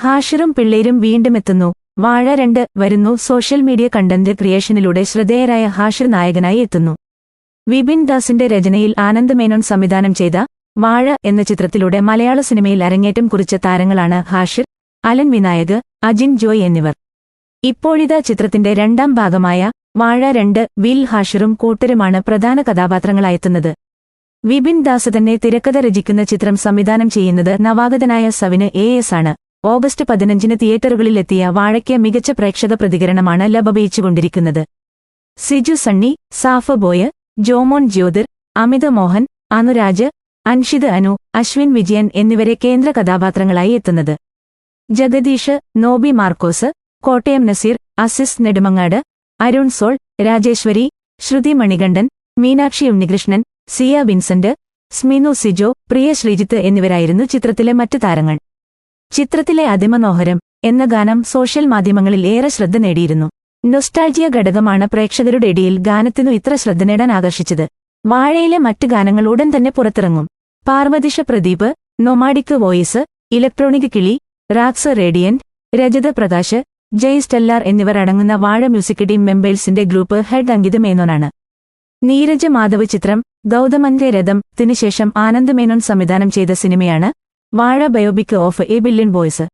ഹാഷിറും പിള്ളേരും വീണ്ടുമെത്തുന്നു. വാഴ 2 വരുന്നു. സോഷ്യൽ മീഡിയ കണ്ടന്റ് ക്രിയേഷനിലൂടെ ശ്രദ്ധേയരായ ഹാഷിർ നായകനായി എത്തുന്നു. വിപിൻ ദാസിന്റെ രചനയിൽ ആനന്ദ് മേനോൻ സംവിധാനം ചെയ്ത വാഴ എന്ന ചിത്രത്തിലൂടെ മലയാള സിനിമയിൽ അരങ്ങേറ്റം കുറിച്ച താരങ്ങളാണ് ഹാഷിർ, അലൻ വിനായക്, അജിൻ ജോയ് എന്നിവർ. ഇപ്പോഴിതാ ചിത്രത്തിന്റെ 2ാം ഭാഗമായ വാഴ 2 വിൽ ഹാഷിറും കൂട്ടരുമാണ് പ്രധാന കഥാപാത്രങ്ങളായെത്തുന്നത്. വിപിൻ ദാസ് തന്നെ തിരക്കഥ രചിക്കുന്ന ചിത്രം സംവിധാനം ചെയ്യുന്നത് നവാഗതനായ സവിന് AS ആണ്. ഓഗസ്റ്റ് 15-ന് തിയേറ്ററുകളിലെത്തിയ വാഴയ്ക്ക് മികച്ച പ്രേക്ഷക പ്രതികരണമാണ് ലഭിച്ചുകൊണ്ടിരിക്കുന്നത്. സിജു സണ്ണി, സാഫ് ബോയ്, ജോമോൻ ജ്യോതിർ, അമിത് മോഹൻ, അനുരാജ്, അൻഷിദ് അനു, അശ്വിൻ വിജയൻ എന്നിവരെ കേന്ദ്ര കഥാപാത്രങ്ങളായി എത്തുന്നത്. ജഗദീഷ്, നോബി മാർക്കോസ്, കോട്ടയം നസീർ, അസിസ് നെടുമങ്ങാട്, അരുൺ സോൾ, രാജേശ്വരി, ശ്രുതി മണികണ്ഠൻ, മീനാക്ഷി ഉണ്ണികൃഷ്ണൻ, സിയ വിൻസെന്റ്, സ്മിനു സിജോ, പ്രിയ ശ്രീജിത്ത് എന്നിവരായിരുന്നു ചിത്രത്തിലെ മറ്റു താരങ്ങൾ. ചിത്രത്തിലെ അതിമനോഹരം എന്ന ഗാനം സോഷ്യൽ മാധ്യമങ്ങളിൽ ഏറെ ശ്രദ്ധ നേടിയിരുന്നു. നൊസ്റ്റാൾജിയ ഘടകമാണ് പ്രേക്ഷകരുടെ ഇടയിൽ ഗാനത്തിനു ഇത്ര ശ്രദ്ധ നേടാൻ ആകർഷിച്ചത്. വാഴയിലെ മറ്റ് ഗാനങ്ങൾ ഉടൻ തന്നെ പുറത്തിറങ്ങും. പാർവതിഷ പ്രദീപ്, നൊമാഡിക് വോയിസ്, ഇലക്ട്രോണിക് കിളി, റാക്സ് റേഡിയന്റ്, രജത പ്രകാശ്, ജയ് സ്റ്റെല്ലാർ എന്നിവർ അടങ്ങുന്ന വാഴ മ്യൂസിക് ടീം മെമ്പേഴ്സിന്റെ ഗ്രൂപ്പ് ഹെഡ് അങ്കിത് മേനോനാണ്. നീരജ് മാധവ് ചിത്രം ഗൗതമന്റെ രഥം ത്തിനുശേഷം ആനന്ദ് മേനോൻ സംവിധാനം ചെയ്ത സിനിമയാണ് വാഴ biopic of A billion boys.